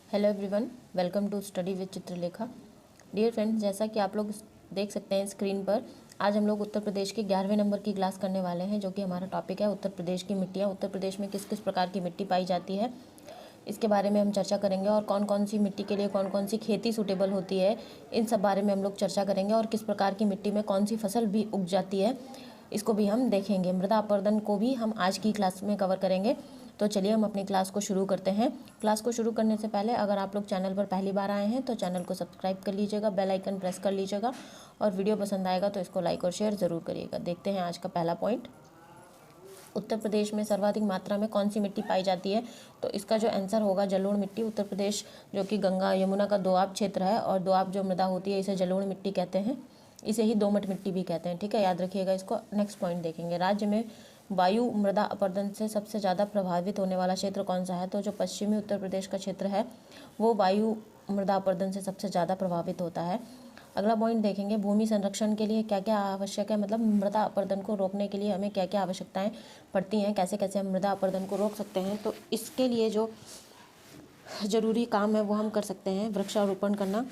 Hello everyone, welcome to study with Chitralekha. Dear friends, जैसा कि आप लोग देख सकते हैं स्क्रीन पर, आज हम लोग उत्तर प्रदेश के 11वें नंबर की क्लास करने वाले हैं, जो कि हमारा टॉपिक है उत्तर प्रदेश की मिट्टियाँ। उत्तर प्रदेश में किस किस प्रकार की मिट्टी पाई जाती है, इसके बारे में हम चर्चा करेंगे। और कौन कौन सी मिट्टी के लिए कौन कौन सी खेती सूटेबल होती है, इन सब बारे में हम लोग चर्चा करेंगे। और किस प्रकार की मिट्टी में कौन सी फसल भी उग जाती है, इसको भी हम देखेंगे। मृदा अपरदन को भी हम आज की क्लास में कवर करेंगे। तो चलिए हम अपनी क्लास को शुरू करते हैं। क्लास को शुरू करने से पहले अगर आप लोग चैनल पर पहली बार आए हैं तो चैनल को सब्सक्राइब कर लीजिएगा, बेल आइकन प्रेस कर लीजिएगा, और वीडियो पसंद आएगा तो इसको लाइक और शेयर ज़रूर करिएगा। देखते हैं आज का पहला पॉइंट। उत्तर प्रदेश में सर्वाधिक मात्रा में कौन सी मिट्टी पाई जाती है? तो इसका जो आंसर होगा जलोढ़ मिट्टी। उत्तर प्रदेश जो कि गंगा यमुना का दोआब क्षेत्र है, और दोआब जो मृदा होती है इसे जलोढ़ मिट्टी कहते हैं। इसे ही दोमट मिट्टी भी कहते हैं। ठीक है, याद रखिएगा इसको। नेक्स्ट पॉइंट देखेंगे। राज्य में वायु मृदा अपरदन से सबसे ज़्यादा प्रभावित होने वाला क्षेत्र कौन सा है? तो जो पश्चिमी उत्तर प्रदेश का क्षेत्र है वो वायु मृदा अपरदन से सबसे ज़्यादा प्रभावित होता है। अगला पॉइंट देखेंगे। भूमि संरक्षण के लिए क्या क्या आवश्यक है, मतलब मृदा अपरदन को रोकने के लिए हमें क्या क्या आवश्यकताएं पड़ती हैं, कैसे कैसे हम मृदा अपरदन को रोक सकते हैं। तो इसके लिए जो ज़रूरी काम है वो हम कर सकते हैं। वृक्षारोपण करना,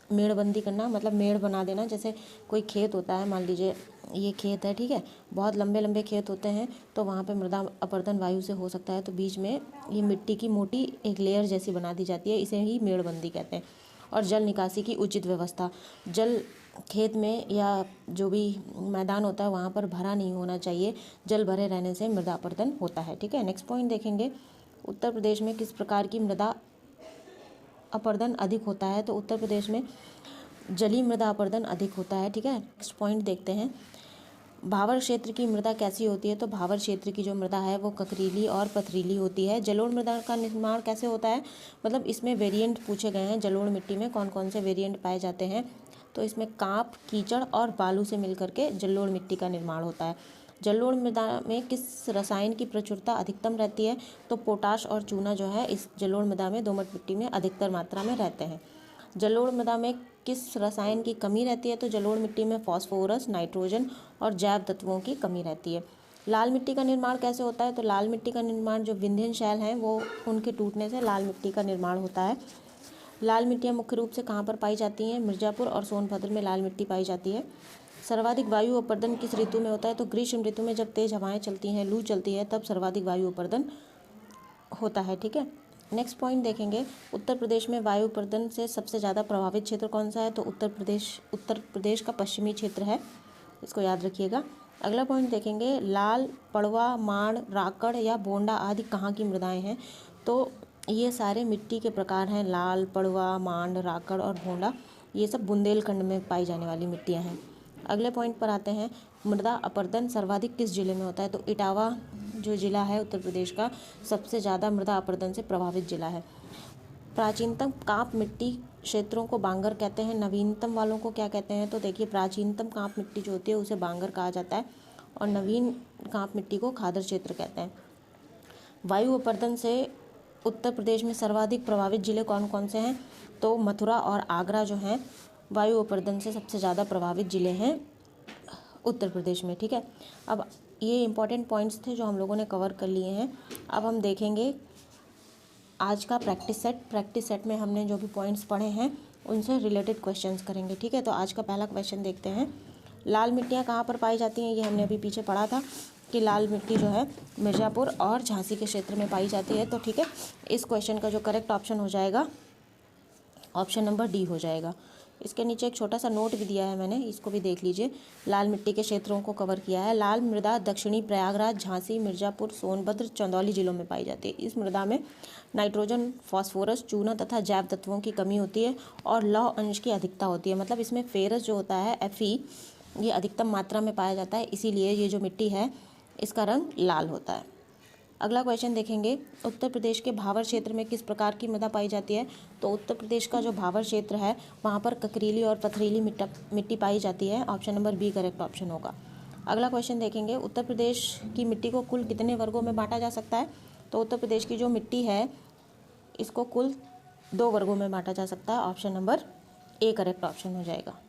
मेड़बंदी करना, मतलब मेड़ बना देना। जैसे कोई खेत होता है, मान लीजिए ये खेत है, ठीक है, बहुत लंबे लंबे खेत होते हैं, तो वहाँ पे मृदा अपरदन वायु से हो सकता है। तो बीच में ये मिट्टी की मोटी एक लेयर जैसी बना दी जाती है, इसे ही मेड़बंदी कहते हैं। और जल निकासी की उचित व्यवस्था। जल खेत में या जो भी मैदान होता है वहाँ पर भरा नहीं होना चाहिए। जल भरे रहने से मृदा अपरदन होता है। ठीक है, नेक्स्ट पॉइंट देखेंगे। उत्तर प्रदेश में किस प्रकार की मृदा अपरदन अधिक होता है? तो उत्तर प्रदेश में जलीय मृदा अपरदन अधिक होता है। ठीक है, नेक्स्ट पॉइंट देखते हैं। भावर क्षेत्र की मृदा कैसी होती है? तो भावर क्षेत्र की जो मृदा है वो ककरीली और पथरीली होती है। जलोढ़ मृदा का निर्माण कैसे होता है? मतलब इसमें वेरिएंट पूछे गए हैं। जलोढ़ मिट्टी में कौन कौन से वेरिएंट पाए जाते हैं? तो इसमें कांप, कीचड़ और बालू से मिलकर के जलोढ़ मिट्टी का निर्माण होता है। जलोढ़ मृदा में किस रसायन की प्रचुरता अधिकतम रहती है? तो पोटाश और चूना जो है इस जलोढ़ मृदा में, दोमट मिट्टी में अधिकतर मात्रा में रहते हैं। जलोढ़ मृदा में किस रसायन की कमी रहती है? तो जलोढ़ मिट्टी में फास्फोरस, नाइट्रोजन और जैव तत्वों की कमी रहती है। लाल मिट्टी का निर्माण कैसे होता है? तो लाल मिट्टी का निर्माण जो विंध्यन शैल हैं वो उनके टूटने से लाल मिट्टी का निर्माण होता है। लाल मिट्टियाँ मुख्य रूप से कहाँ पर पाई जाती हैं? मिर्ज़ापुर और सोनभद्र में लाल मिट्टी पाई जाती है। सर्वाधिक वायु अपरदन किस ऋतु में होता है? तो ग्रीष्म ऋतु में, जब तेज हवाएं चलती हैं, लू चलती है, तब सर्वाधिक वायु अपरदन होता है। ठीक है, नेक्स्ट पॉइंट देखेंगे। उत्तर प्रदेश में वायु अपरदन से सबसे ज़्यादा प्रभावित क्षेत्र कौन सा है? तो उत्तर प्रदेश का पश्चिमी क्षेत्र है, इसको याद रखिएगा। अगला पॉइंट देखेंगे। लाल, पड़वा, माड़, राकड़ या बोंडा आदि कहाँ की मृदाएं हैं? तो ये सारे मिट्टी के प्रकार हैं। लाल, पड़वा, मांड, राकड़ और भोंडा, ये सब बुंदेलखंड में पाई जाने वाली मिट्टियाँ हैं। अगले पॉइंट पर आते हैं। मृदा अपरदन सर्वाधिक किस जिले में होता है? तो इटावा जो जिला है उत्तर प्रदेश का, सबसे ज़्यादा मृदा अपरदन से प्रभावित जिला है। प्राचीनतम कांप मिट्टी क्षेत्रों को बांगर कहते हैं। नवीनतम वालों को क्या कहते हैं? तो देखिए, प्राचीनतम कांप मिट्टी जो होती है उसे बांगर कहा जाता है, और नवीन कांप मिट्टी को खादर क्षेत्र कहते हैं। वायु अपरदन से उत्तर प्रदेश में सर्वाधिक प्रभावित जिले कौन कौन से हैं? तो मथुरा और आगरा जो हैं वायु अपरदन से सबसे ज़्यादा प्रभावित जिले हैं उत्तर प्रदेश में। ठीक है, अब ये इंपॉर्टेंट पॉइंट्स थे जो हम लोगों ने कवर कर लिए हैं। अब हम देखेंगे आज का प्रैक्टिस सेट में हमने जो भी पॉइंट्स पढ़े हैं उनसे रिलेटेड क्वेश्चंस करेंगे। ठीक है, तो आज का पहला क्वेश्चन देखते हैं। लाल मिट्टियाँ कहाँ पर पाई जाती हैं? ये हमने अभी पीछे पढ़ा था कि लाल मिट्टी जो है मिर्ज़ापुर और झांसी के क्षेत्र में पाई जाती है। तो ठीक है, इस क्वेश्चन का जो करेक्ट ऑप्शन हो जाएगा ऑप्शन नंबर डी हो जाएगा। इसके नीचे एक छोटा सा नोट भी दिया है मैंने, इसको भी देख लीजिए। लाल मिट्टी के क्षेत्रों को कवर किया है। लाल मृदा दक्षिणी प्रयागराज, झांसी, मिर्ज़ापुर, सोनभद्र, चंदौली जिलों में पाई जाती है। इस मृदा में नाइट्रोजन, फास्फोरस, चूना तथा जैव तत्वों की कमी होती है और लौह अंश की अधिकता होती है। मतलब इसमें फेरस जो होता है, Fe, ये अधिकतम मात्रा में पाया जाता है, इसीलिए ये जो मिट्टी है इसका रंग लाल होता है। अगला क्वेश्चन देखेंगे। उत्तर प्रदेश के भावर क्षेत्र में किस प्रकार की मृदा पाई जाती है? तो उत्तर प्रदेश का जो भावर क्षेत्र है वहाँ पर ककरीली और पथरीली मिट्टी पाई जाती है। Option number B correct option होगा। अगला क्वेश्चन देखेंगे। उत्तर प्रदेश की मिट्टी को कुल कितने वर्गों में बांटा जा सकता है? तो उत्तर प्रदेश की जो मिट्टी है इसको कुल 2 वर्गों में बांटा जा सकता है। Option number A correct option हो जाएगा।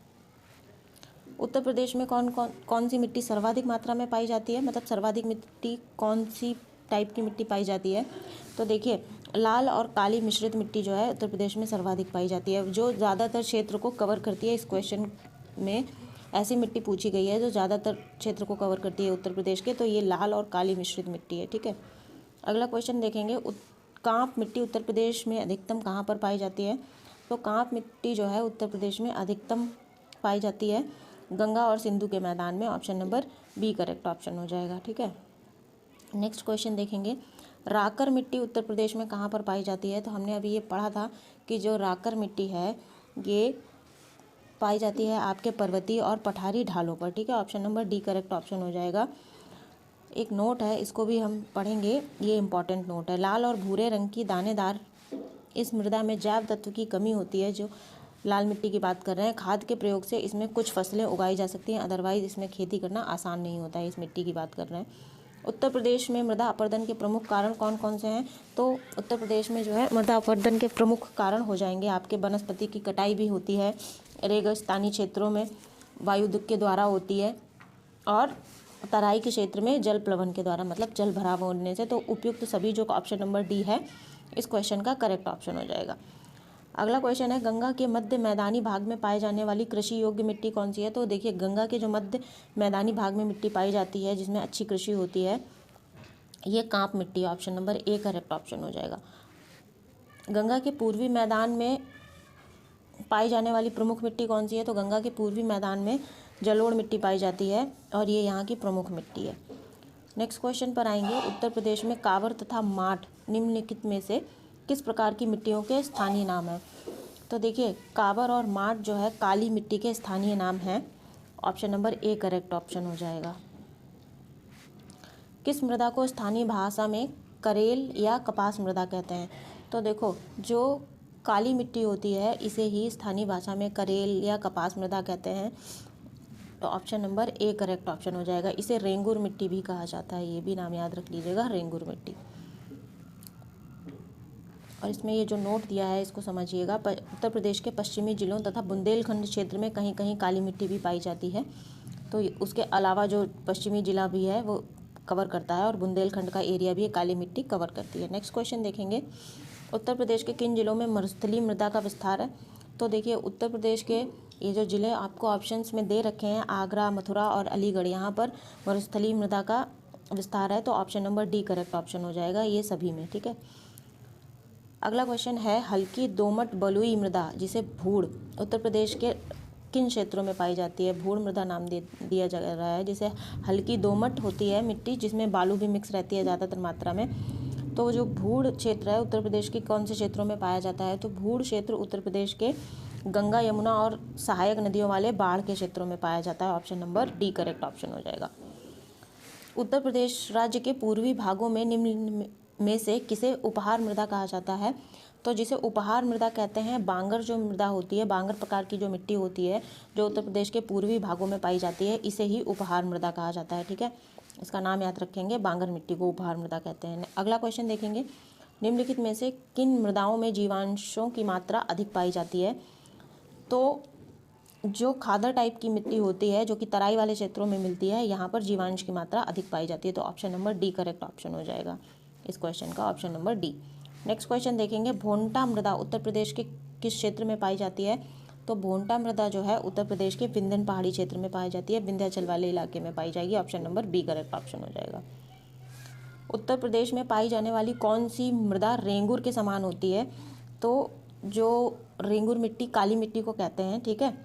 उत्तर प्रदेश में कौन सी मिट्टी सर्वाधिक मात्रा में पाई जाती है? मतलब सर्वाधिक मिट्टी कौन सी टाइप की मिट्टी पाई जाती है? तो देखिए, लाल और काली मिश्रित मिट्टी जो है उत्तर प्रदेश में सर्वाधिक पाई जाती है। जो ज़्यादातर क्षेत्र को कवर करती है, इस क्वेश्चन में ऐसी मिट्टी पूछी गई है जो ज़्यादातर क्षेत्र को कवर करती है उत्तर प्रदेश के, तो ये लाल और काली मिश्रित मिट्टी है। ठीक है, अगला क्वेश्चन देखेंगे, कांप मिट्टी उत्तर प्रदेश में अधिकतम कहाँ पर पाई जाती है? तो कांप मिट्टी जो है उत्तर प्रदेश में अधिकतम पाई जाती है गंगा और सिंधु के मैदान में। Option number B correct option हो जाएगा। ठीक है, नेक्स्ट क्वेश्चन देखेंगे, राकर मिट्टी उत्तर प्रदेश में कहाँ पर पाई जाती है? तो हमने अभी ये पढ़ा था कि जो राकर मिट्टी है ये पाई जाती है आपके पर्वतीय और पठारी ढालों पर। ठीक है, option number D correct option हो जाएगा। एक नोट है, इसको भी हम पढ़ेंगे, ये इंपॉर्टेंट नोट है। लाल और भूरे रंग की दानेदार इस मृदा में जैव तत्व की कमी होती है। जो लाल मिट्टी की बात कर रहे हैं, खाद के प्रयोग से इसमें कुछ फसलें उगाई जा सकती हैं, अदरवाइज इसमें खेती करना आसान नहीं होता है। इस मिट्टी की बात कर रहे हैं। उत्तर प्रदेश में मृदा अपरदन के प्रमुख कारण कौन कौन से हैं? तो उत्तर प्रदेश में जो है मृदा अपरदन के प्रमुख कारण हो जाएंगे आपके वनस्पति की कटाई भी होती है, रेगिस्तानी क्षेत्रों में वायुदुक के द्वारा होती है, और तराई के क्षेत्र में जल प्लवन के द्वारा, मतलब जल भराव होने से। तो उपयुक्त सभी जो ऑप्शन नंबर डी है इस क्वेश्चन का करेक्ट ऑप्शन हो जाएगा। अगला क्वेश्चन है, गंगा के मध्य मैदानी भाग में पाए जाने वाली कृषि योग्य मिट्टी कौन सी है? तो देखिए, गंगा के जो मध्य मैदानी भाग में मिट्टी पाई जाती है जिसमें अच्छी कृषि होती है, ये कांप मिट्टी, option number A correct option हो जाएगा। गंगा के पूर्वी मैदान में पाई जाने वाली प्रमुख मिट्टी कौन सी है? तो गंगा के पूर्वी मैदान में जलोढ़ मिट्टी पाई जाती है और ये यहाँ की प्रमुख मिट्टी है। नेक्स्ट क्वेश्चन पर आएंगे, उत्तर प्रदेश में कावर तथा माठ निम्नलिखित में से किस प्रकार की मिट्टियों के स्थानीय नाम है? तो देखिए, कावर और माठ जो है काली मिट्टी के स्थानीय नाम हैं। Option number A correct option हो जाएगा। किस मृदा को स्थानीय भाषा में करेल या कपास मृदा कहते हैं? तो देखो, जो काली मिट्टी होती है इसे ही स्थानीय भाषा में करेल या कपास मृदा कहते हैं। तो option number A correct option हो जाएगा। इसे रेंगुर मिट्टी भी कहा जाता है, ये भी नाम याद रख लीजिएगा, रेंगुर मिट्टी। और इसमें ये जो नोट दिया है इसको समझिएगा, उत्तर प्रदेश के पश्चिमी जिलों तथा बुंदेलखंड क्षेत्र में कहीं कहीं काली मिट्टी भी पाई जाती है। तो उसके अलावा जो पश्चिमी जिला भी है वो कवर करता है, और बुंदेलखंड का एरिया भी काली मिट्टी कवर करती है। नेक्स्ट क्वेश्चन देखेंगे, उत्तर प्रदेश के किन जिलों में मरुस्थलीय मृदा का विस्तार है? तो देखिए, उत्तर प्रदेश के ये जो ज़िले आपको ऑप्शंस में दे रखे हैं, आगरा, मथुरा और अलीगढ़, यहाँ पर मरुस्थलीय मृदा का विस्तार है। तो option number D correct option हो जाएगा ये सभी में। ठीक है, अगला क्वेश्चन है, हल्की दोमट बलुई मृदा जिसे भूड़ उत्तर प्रदेश के किन क्षेत्रों में पाई जाती है? भूड़ मृदा नाम दिया जा रहा है जिसे हल्की दोमट होती है मिट्टी, जिसमें बालू भी मिक्स रहती है ज़्यादातर मात्रा में। तो जो भूड़ क्षेत्र है उत्तर प्रदेश के कौन से क्षेत्रों में पाया जाता है? तो भूड़ क्षेत्र उत्तर प्रदेश के गंगा, यमुना और सहायक नदियों वाले बाढ़ के क्षेत्रों में पाया जाता है। Option number D correct option हो जाएगा। उत्तर प्रदेश राज्य के पूर्वी भागों में निम्न में से किसे उपहार मृदा कहा जाता है? तो जिसे उपहार मृदा कहते हैं, बांगर जो मृदा होती है, बांगर प्रकार की जो मिट्टी होती है जो उत्तर प्रदेश के पूर्वी भागों में पाई जाती है, इसे ही उपहार मृदा कहा जाता है। ठीक है, इसका नाम याद रखेंगे, बांगर मिट्टी को उपहार मृदा कहते हैं। अगला क्वेश्चन देखेंगे, निम्नलिखित में से किन मृदाओं में जीवांशों की मात्रा अधिक पाई जाती है? तो जो खादर टाइप की मिट्टी होती है जो कि तराई वाले क्षेत्रों में मिलती है, यहाँ पर जीवांश की मात्रा अधिक पाई जाती है। तो option number D correct option हो जाएगा इस क्वेश्चन का, option number D. Next question देखेंगे, भोंटा मृदा उत्तर प्रदेश के किस क्षेत्र में पाई जाती है? तो भोंटा मृदा जो है उत्तर प्रदेश के विंध्यन पहाड़ी क्षेत्र में पाई जाती है, विंध्याचल वाले इलाके में पाई जाएगी। Option number B correct option हो जाएगा। उत्तर प्रदेश में पाई जाने वाली कौन सी मृदा रेंगुर के समान होती है? तो जो रेंगुर मिट्टी काली मिट्टी को कहते हैं। ठीक है,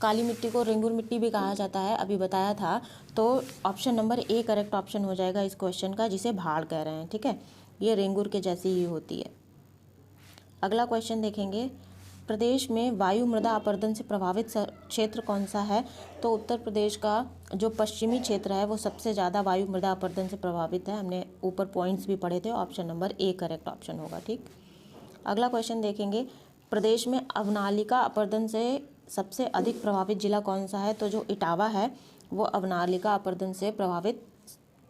काली मिट्टी को रेंगुर मिट्टी भी कहा जाता है, अभी बताया था। तो option number A correct option हो जाएगा इस क्वेश्चन का, जिसे भाड़ कह रहे हैं। ठीक है, ये रेंगुर के जैसी ही होती है। अगला क्वेश्चन देखेंगे, प्रदेश में वायु मृदा अपरदन से प्रभावित क्षेत्र कौन सा है? तो उत्तर प्रदेश का जो पश्चिमी क्षेत्र है वो सबसे ज़्यादा वायु मृदा अपरदन से प्रभावित है। हमने ऊपर पॉइंट्स भी पढ़े थे, option number A correct option होगा। ठीक, अगला क्वेश्चन देखेंगे, प्रदेश में अवनालिका अपरदन से सबसे अधिक प्रभावित जिला कौन सा है? तो जो इटावा है वो अवनालिका अपरदन से प्रभावित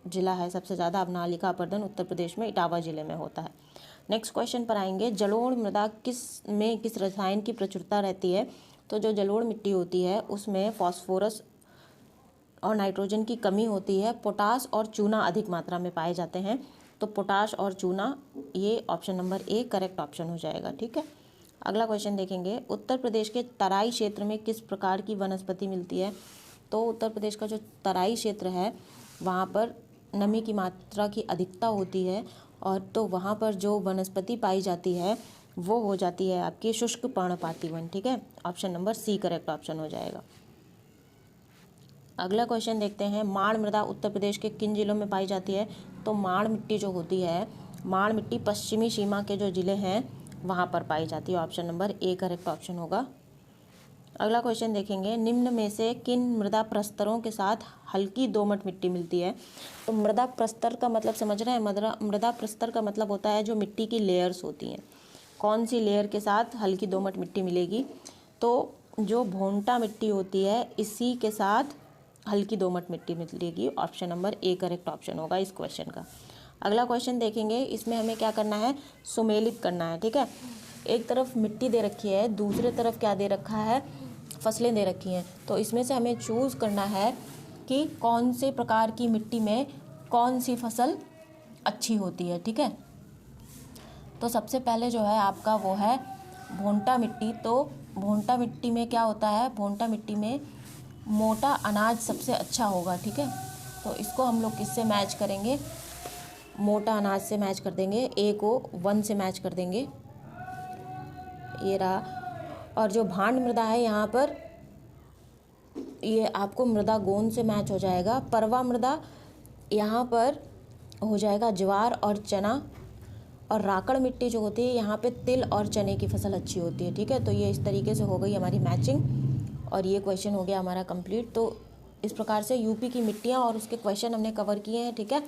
जिला है। सबसे ज़्यादा अवनालिका अपरदन उत्तर प्रदेश में इटावा जिले में होता है। नेक्स्ट क्वेश्चन पर आएंगे, जलोढ़ मृदा किस रसायन की प्रचुरता रहती है? तो जो जलोढ़ मिट्टी होती है उसमें फॉस्फोरस और नाइट्रोजन की कमी होती है, पोटास और चूना अधिक मात्रा में पाए जाते हैं। तो पोटाश और चूना, ये option number A correct option हो जाएगा। ठीक है, अगला क्वेश्चन देखेंगे, उत्तर प्रदेश के तराई क्षेत्र में किस प्रकार की वनस्पति मिलती है। तो उत्तर प्रदेश का जो तराई क्षेत्र है वहाँ पर नमी की मात्रा की अधिकता होती है, और तो वहाँ पर जो वनस्पति पाई जाती है वो हो जाती है आपकी शुष्क पर्णपाती वन। ठीक है, option number C correct option हो जाएगा। अगला क्वेश्चन देखते हैं, माण मृदा उत्तर प्रदेश के किन जिलों में पाई जाती है। तो माण मिट्टी जो होती है, माण मिट्टी पश्चिमी सीमा के जो जिले हैं वहाँ पर पाई जाती है। Option number A correct option होगा। अगला क्वेश्चन देखेंगे, निम्न में से किन मृदा प्रस्तरों के साथ हल्की दोमट मिट्टी मिलती है। तो मृदा प्रस्तर का मतलब समझ रहे हैं, मृदा प्रस्तर का मतलब होता है जो मिट्टी की लेयर्स होती हैं, कौन सी लेयर के साथ हल्की दोमट मिट्टी मिलेगी। तो जो भोंटा मिट्टी होती है इसी के साथ हल्की दोमट मिट्टी मिलेगी। Option number A correct option होगा इस क्वेश्चन का। अगला क्वेश्चन देखेंगे, इसमें हमें क्या करना है, सुमेलित करना है। ठीक है, एक तरफ मिट्टी दे रखी है, दूसरे तरफ क्या दे रखा है, फसलें दे रखी हैं। तो इसमें से हमें चूज़ करना है कि कौन से प्रकार की मिट्टी में कौन सी फसल अच्छी होती है। ठीक है, तो सबसे पहले जो है आपका वो है भोंटा मिट्टी। तो भोंटा मिट्टी में क्या होता है, भोंटा मिट्टी में मोटा अनाज सबसे अच्छा होगा। ठीक है, तो इसको हम लोग किससे मैच करेंगे, मोटा अनाज से मैच कर देंगे, ए को 1 से मैच कर देंगे, ये रहा। और जो भांड मृदा है यहाँ पर ये आपको मृदा गोंद से मैच हो जाएगा। परवा मृदा यहाँ पर हो जाएगा ज्वार और चना, और राकड़ मिट्टी जो होती है यहाँ पे तिल और चने की फसल अच्छी होती है। ठीक है, तो ये इस तरीके से हो गई हमारी मैचिंग, और ये क्वेश्चन हो गया हमारा कंप्लीट। तो इस प्रकार से यूपी की मिट्टियाँ और उसके क्वेश्चन हमने कवर किए हैं। ठीक है,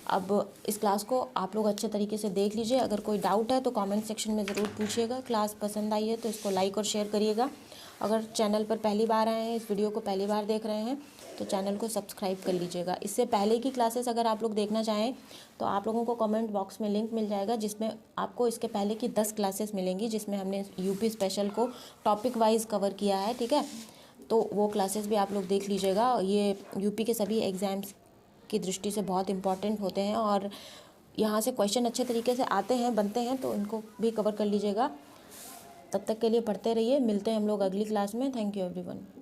अब इस क्लास को आप लोग अच्छे तरीके से देख लीजिए। अगर कोई डाउट है तो कमेंट सेक्शन में ज़रूर पूछिएगा। क्लास पसंद आई है तो इसको लाइक और शेयर करिएगा। अगर चैनल पर पहली बार आए हैं, इस वीडियो को पहली बार देख रहे हैं, तो चैनल को सब्सक्राइब कर लीजिएगा। इससे पहले की क्लासेस अगर आप लोग देखना चाहें तो आप लोगों को कमेंट बॉक्स में लिंक मिल जाएगा, जिसमें आपको इसके पहले की 10 क्लासेस मिलेंगी, जिसमें हमने यूपी स्पेशल को टॉपिक वाइज कवर किया है। ठीक है, तो वो क्लासेस भी आप लोग देख लीजिएगा। ये यूपी के सभी एग्ज़ाम्स की दृष्टि से बहुत इंपॉर्टेंट होते हैं, और यहाँ से क्वेश्चन अच्छे तरीके से आते हैं, बनते हैं, तो इनको भी कवर कर लीजिएगा। तब तक के लिए पढ़ते रहिए, मिलते हैं हम लोग अगली क्लास में। Thank you everyone.